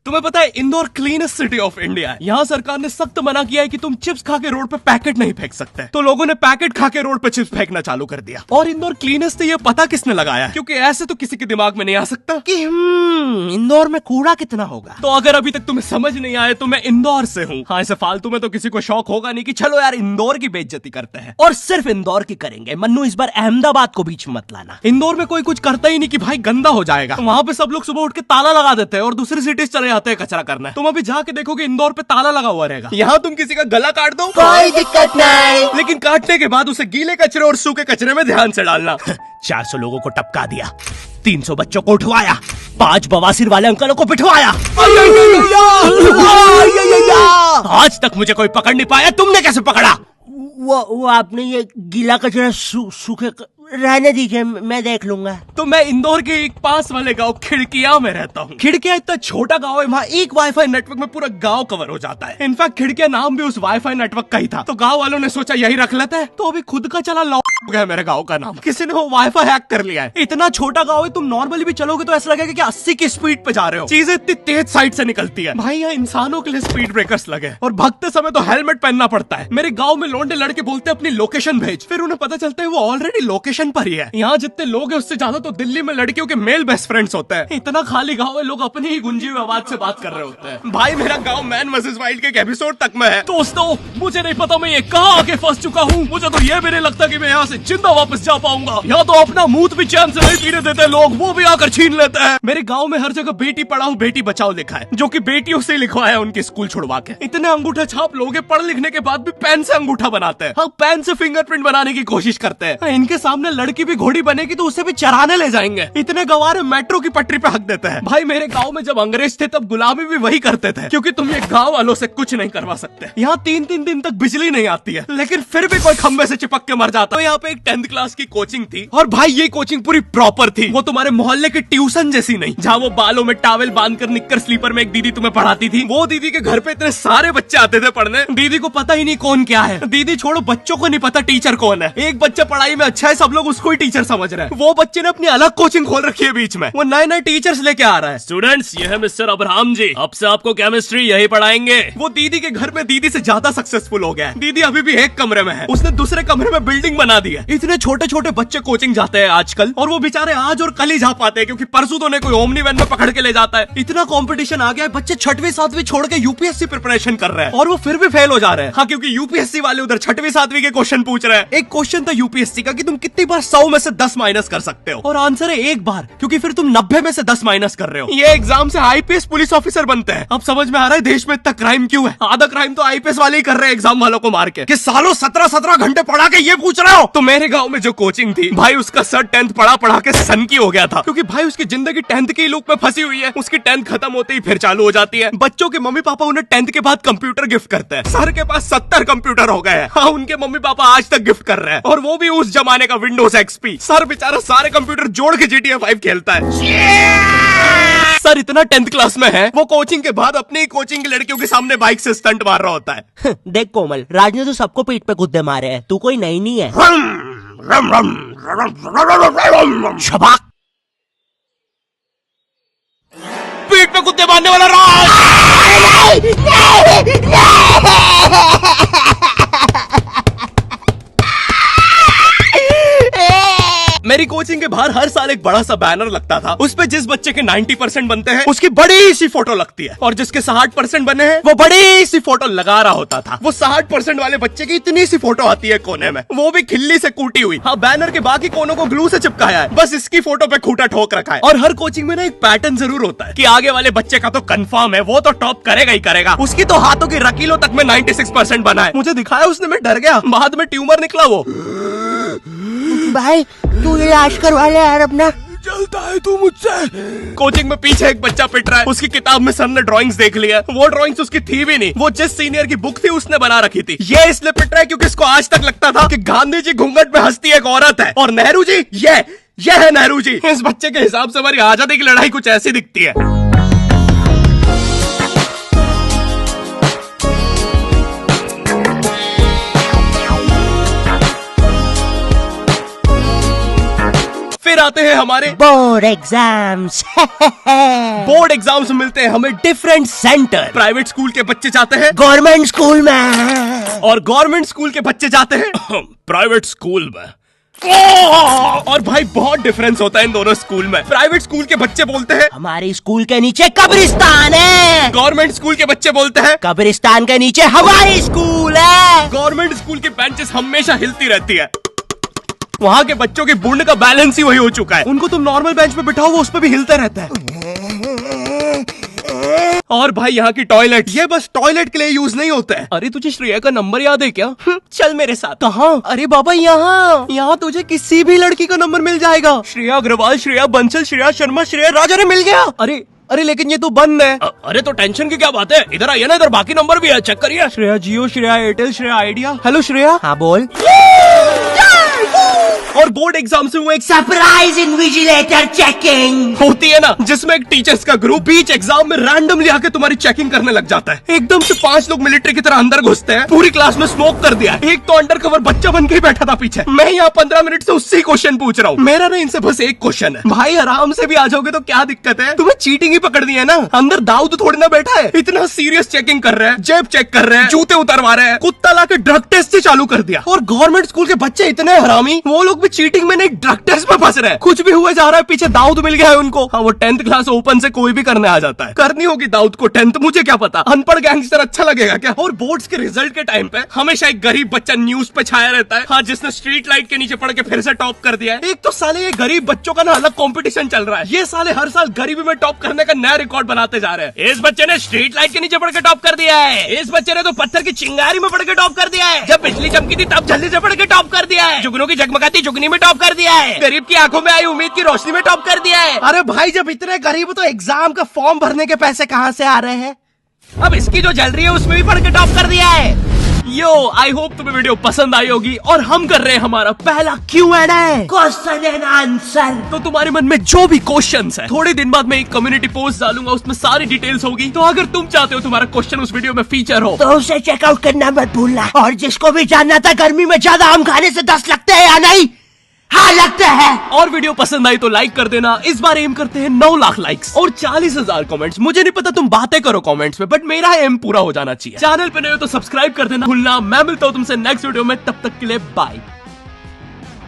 तुम्हें पता है Indore cleanest city of India है। यहाँ सरकार ने सख्त मना किया है कि तुम चिप्स खा के रोड पे पैकेट नहीं फेंक सकते। तो लोगों ने पैकेट खा के रोड पे चिप्स फेंकना चालू कर दिया। और इंदौर क्लीनेस्ट से ये पता किसने लगाया है? क्योंकि ऐसे तो किसी के दिमाग में नहीं आ सकता कि इंदौर में कूड़ा कितना होगा। तो अगर अभी तक तुम्हें समझ नहीं आया तो मैं इंदौर से हूँ। हाँ, ऐसे फालतू में तो किसी को शौक होगा नहीं कि चलो यार इंदौर की बेइज्जती करते हैं, और सिर्फ इंदौर की करेंगे। मन्नू, इस बार अहमदाबाद को बीच में मत लाना। इंदौर में कोई कुछ करता ही नहीं कि भाई गंदा हो जाएगा। तो वहाँ पे सब लोग सुबह उठ के ताला लगा देते हैं और दूसरी सिटीज चले जाते हैं कचरा करना। तुम अभी जाके देखोगे इंदौर पे ताला लगा हुआ रहेगा। यहाँ तुम किसी का गला काट दो कोई दिक्कत नहीं, लेकिन काटने के बाद उसे गीले कचरे और सूखे कचरे में ध्यान से डालना। 400 लोगों को टपका दिया, 300 बच्चों को उठवाया, 5 बवासीर वाले अंकलों को पिटवाया। आज तक मुझे कोई पकड़ नहीं पाया, तुमने कैसे पकड़ा? वो आपने ये गीला कचरा सूखे रहने दीजिए, मैं देख लूंगा। तो मैं इंदौर के एक पास वाले गांव खिड़किया में रहता हूँ। खिड़किया इतना छोटा गांव है, वहाँ एक वाईफाई नेटवर्क में पूरा गांव कवर हो जाता है। इनफैक्ट खिड़किया नाम भी उस वाईफाई नेटवर्क का ही था, तो गांव वालों ने सोचा यही रख लेते हैं। तो अभी खुद का चला लॉ हो गया मेरे गांव का नाम। किसी ने वो वाईफाई हैक कर लिया है। इतना छोटा गांव है, तुम नॉर्मली भी चलोगे तो ऐसा लगेगा कि 80 की स्पीड पे जा रहे हो। चीजें इतनी तेज साइड से निकलती है। भाई यहाँ इंसानों के लिए स्पीड ब्रेकर्स लगे, और भगते समय तो हेलमेट पहनना पड़ता है। मेरे गाँव में लौंडे लड़के बोलते अपनी लोकेशन भेज, फिर उन्हें पता चलता है वो ऑलरेडी लोकेशन पर ही है। यहाँ जितने लोग हैं उससे ज्यादा तो दिल्ली में लड़कियों के मेल बेस्ट फ्रेंड्स होते हैं। इतना खाली गांव है, लोग अपनी ही गुंजी हुई आवाज से बात कर रहे होते हैं। भाई मेरा गांव मैन वर्सेस वाइल्ड के एक एपिसोड तक में है। दोस्तों, मुझे नहीं पता मैं ये कहाँ आके फंस चुका हूँ। मुझे तो ये भी नहीं लगता कि मैं यहाँ से जिंदा वापस जा पाऊंगा। यहाँ तो अपना मूत भी चैन से नहीं पीने देते लोग, वो भी आकर छीन लेते हैं। मेरे गाँव में हर जगह बेटी पढ़ाओ बेटी बचाओ लिखा है, जो की बेटियों से लिखवाया उनके स्कूल छुड़वा के। इतने अंगूठा छाप लोग पढ़ लिखने के बाद भी पेन से अंगूठा बनाते हैं। हाँ, पेन से फिंगरप्रिंट बनाने की कोशिश करते हैं। इनके सामने लड़की भी घोड़ी बनेगी तो उसे भी चराने ले जाएंगे। इतने गवार मेट्रो की पटरी पे हक देते हैं। भाई मेरे गांव में जब अंग्रेज थे तब गुलामी भी वही करते थे, क्योंकि तुम ये गांव वालों से कुछ नहीं करवा सकते। यहाँ 3-3 दिन तक बिजली नहीं आती है, लेकिन फिर भी कोई खंबे से चिपक के मर जाता है। यहाँ पे एक 10th क्लास की कोचिंग थी, और भाई ये कोचिंग पूरी प्रॉपर थी। वो तुम्हारे मोहल्ले की ट्यूशन जैसी नहीं, जहाँ वो बालों में टावल बांधकर निक्कर स्लीपर में एक दीदी तुम्हें पढ़ाती थी। वो दीदी के घर पे इतने सारे बच्चे आते थे पढ़ने, दीदी को पता ही नहीं कौन क्या है। दीदी छोड़ो, बच्चों को नहीं पता टीचर कौन है। एक बच्चा पढ़ाई में अच्छा है, सब लोग उसको ही टीचर समझ रहे हैं। वो बच्चे ने अपनी अलग कोचिंग खोल रखी है बीच में, वो नए नए टीचर्स लेके आ रहा है। स्टूडेंट्स, ये है मिस्टर अब्राहम जी, अब से आपको केमिस्ट्री यही पढ़ाएंगे। वो दीदी के घर में दीदी से ज्यादा सक्सेसफुल हो गया है। दीदी अभी भी एक कमरे में है, उसने दूसरे कमरे में बिल्डिंग बना दी है। इतने छोटे छोटे बच्चे कोचिंग जाते हैं आजकल, और वो बेचारे आज और कल ही जा पाते हैं, क्योंकि परसों तो उन्हें कोई ओमनी वैन में पकड़ के ले जाता है। इतना कंपटीशन आ गया है, बच्चे 6वीं 7वीं छोड़ के यूपीएससी प्रिपरेशन कर रहे हैं, और वो फिर भी फेल हो जा रहे हैं। हाँ, क्योंकि यूपीएससी वाले उधर 6वीं 7वीं के क्वेश्चन पूछ रहे हैं। एक क्वेश्चन था यूपीएससी का कि तुम कितनी बार 100 में से 10 माइनस कर सकते हो, और आंसर है एक बार, क्योंकि फिर तुम 90 में से 10 माइनस कर रहे हो। ये एग्जाम से आईपीएस पुलिस ऑफिसर बनते हैं। अब समझ में आ रहा है देश में इतना क्राइम क्यों है। आधा क्राइम तो आईपीएस वाले ही कर रहे हैं एग्जाम वालों को मार के, कि सालों 17-17 घंटे पढ़ा के ये पूछ रहे हो। तो मेरे गांव में जो कोचिंग थी, भाई उसका सर 10th पढ़ा के सन की हो गया था, क्योंकि भाई उसकी जिंदगी 10th की लूप में फंसी हुई है। उसकी 10th खत्म होते ही फिर चालू हो जाती है। बच्चों के मम्मी पापा उन्हें 10th के बाद कंप्यूटर गिफ्ट करते हैं। सर के पास 70 कंप्यूटर हो गए हैं। हाँ, उनके मम्मी पापा आज तक गिफ्ट कर रहे हैं, और वो भी उस जमाने का विंडोज XP। सर बेचारा सारे कंप्यूटर जोड़ के GTA 5 खेलता है। सर इतना 10th क्लास में है, वो कोचिंग के बाद अपनी ही कोचिंग की लड़कियों के सामने बाइक से स्टंट मार रहा होता है। देख कोमल, राज ने तो सबको पीठ पे कुत्ते मारे हैं, तू कोई नई नहीं है। शबाक, पीठ पे कुत्ते मारने वाला राज। मेरी कोचिंग के बाहर हर साल एक बड़ा सा बैनर लगता था, उस पे जिस बच्चे के 90% बनते हैं उसकी बड़ी सी फोटो लगती है, और जिसके 60% बने हैं वो बड़ी सी फोटो लगा रहा होता था। वो 60% वाले बच्चे की इतनी सी फोटो आती है कोने में, वो भी खिल्ली से कूटी हुई। हाँ, बैनर के बाकी कोनों को ग्लू से चिपकाया है, बस इसकी फोटो पे खूंटा ठोक रखा है। और हर कोचिंग में ना एक पैटर्न जरूर होता है कि आगे वाले बच्चे का तो कंफर्म है, वो तो टॉप करेगा ही करेगा। उसकी तो हाथों की रकीलों तक में 96% बना है। मुझे दिखाया उसने, मैं डर गया, बाद में ट्यूमर निकला वो। भाई तू इलाज करवा ले यार अपना। चलता है तू मुझसे। कोचिंग में पीछे एक बच्चा पिट रहा है, उसकी किताब में सर ने ड्राइंग्स देख लिया। वो ड्राइंग्स उसकी थी भी नहीं, वो जिस सीनियर की बुक थी उसने बना रखी थी। ये इसलिए पिट रहा है क्योंकि इसको आज तक लगता था कि गांधी जी घूंघट में हंसती एक औरत है, और नेहरू जी ये है नेहरू जी। इस बच्चे के हिसाब से हमारी आजादी की लड़ाई कुछ ऐसी दिखती है। फिर आते हैं हमारे बोर्ड एग्जाम्स। बोर्ड एग्जाम्स में मिलते हैं हमें डिफरेंट सेंटर। प्राइवेट स्कूल के बच्चे जाते हैं गवर्नमेंट स्कूल में और गवर्नमेंट स्कूल के बच्चे जाते हैं प्राइवेट स्कूल में। और भाई बहुत डिफरेंस होता है इन दोनों स्कूल में। प्राइवेट स्कूल के बच्चे बोलते हैं हमारे स्कूल के नीचे कब्रिस्तान है। गवर्नमेंट स्कूल के बच्चे बोलते हैं कब्रिस्तान के नीचे हमारी स्कूल है। गवर्नमेंट स्कूल की बेंचेस हमेशा हिलती रहती है। वहाँ के बच्चों की बुंड का बैलेंस ही वही हो चुका है। उनको तुम नॉर्मल बेंच पे बिठाओ वो उस पे भी हिलता रहता है। और भाई यहाँ की टॉयलेट ये बस टॉयलेट के लिए यूज नहीं होता है। अरे तुझे श्रेया का नंबर याद है क्या? चल मेरे साथ। कहाँ? अरे बाबा यहाँ तुझे किसी भी लड़की का नंबर मिल जाएगा। श्रेया अग्रवाल, श्रेया बंसल, श्रेया शर्मा, श्रेया राजा ने मिल गया। अरे लेकिन ये तो बंद है। अरे तो टेंशन की क्या बात है, इधर आइए ना, इधर बाकी नंबर भी है, चेक करिए। श्रेया जियो, श्रेया एयरटेल, श्रेया आइडिया। हेलो श्रेया। हाँ बोल। और बोर्ड एग्जाम से वो एक सरप्राइज इन्विजिलेटर चेकिंग होती है ना, जिसमें एक टीचर्स का ग्रुप बीच एग्जाम में रैंडमली आके तुम्हारी चेकिंग करने लग जाता है। एकदम से 5 लोग मिलिट्री की तरह अंदर घुसते हैं, पूरी क्लास में स्मोक कर दिया है। एक तो अंडर कवर बच्चा बन के ही बैठा था पीछे। मैं यहाँ 15 मिनट से उससे ही क्वेश्चन पूछ रहा हूँ। मेरा ना इनसे बस एक क्वेश्चन है, भाई आराम से भी आ जाओगे तो क्या दिक्कत है? तुम्हें चीटिंग ही पकड़नी है ना, अंदर दाऊद थोड़ी ना बैठा है। इतना सीरियस चेकिंग कर रहे हैं, जेब चेक कर रहे हैं, जूते उतरवा रहे हैं, कुत्ता लाके ड्रग टेस्ट से चालू कर दिया। और गवर्नमेंट स्कूल के बच्चे इतने हरामी, वो लोग भी चीटिंग में नहीं ड्रग टेस्ट में फंस रहे हैं। कुछ भी हुए जा रहा है, पीछे दाऊद मिल गया है उनको। हाँ वो 10th क्लास ओपन से कोई भी करने आ जाता है। करनी होगी दाऊद को 10th, मुझे क्या पता, अनपढ़ गैंगस्टर अच्छा लगेगा क्या? और बोर्ड्स के रिजल्ट के टाइम पे हमेशा एक गरीब बच्चा न्यूज पे छाया रहता है, हाँ जिसने स्ट्रीट लाइट के नीचे पड़ के फिर से टॉप कर दिया है। एक तो साले ये गरीब बच्चों का ना अलग कंपटीशन चल रहा है। ये साले हर साल गरीबी में टॉप करने का नया रिकॉर्ड बनाते जा रहे हैं। इस बच्चे ने स्ट्रीट लाइट के नीचे पड़ के टॉप कर दिया है, इस बच्चे ने तो पत्थर की चिंगारी में पड़ के टॉप कर दिया है, जब बिजली चमकी थी तब जल्दी से पड़ के टॉप कर दिया है, जुगनों की जगमगाती जुगनी में टॉप कर दिया है, गरीब की आंखों में आई उम्मीद की रोशनी में टॉप कर दिया है। अरे भाई जब इतने गरीब हो तो एग्जाम का फॉर्म भरने के पैसे कहाँ से आ रहे हैं? अब इसकी जो जल रही है उसमें भी पढ़ के टॉप कर दिया है। यो आई होप तुम्हें वीडियो पसंद आई होगी और हम कर रहे हैं हमारा पहला Q&A, क्वेश्चन एंड आंसर। तो तुम्हारे मन में जो भी क्वेश्चंस है, थोड़े दिन बाद मैं एक कम्युनिटी पोस्ट डालूंगा, उसमें सारी डिटेल्स होगी। तो अगर तुम चाहते हो तुम्हारा क्वेश्चन उस वीडियो में फीचर हो तो उसे चेकआउट करना मत भूलना। और जिसको भी जानना था गर्मी में ज्यादा आम खाने से दस्त लगते हैं या नहीं, हाँ लगता है। और वीडियो पसंद आई तो लाइक कर देना। इस बार एम करते हैं 9 लाख लाइक्स और 40,000 कमेंट्स। मुझे नहीं पता तुम बातें करो कमेंट्स में, बट मेरा एम पूरा हो जाना चाहिए। चैनल पे नए हो तो सब्सक्राइब कर देना भूलना। मैं मिलता हूँ तुमसे नेक्स्ट वीडियो में, तब तक के लिए बाय।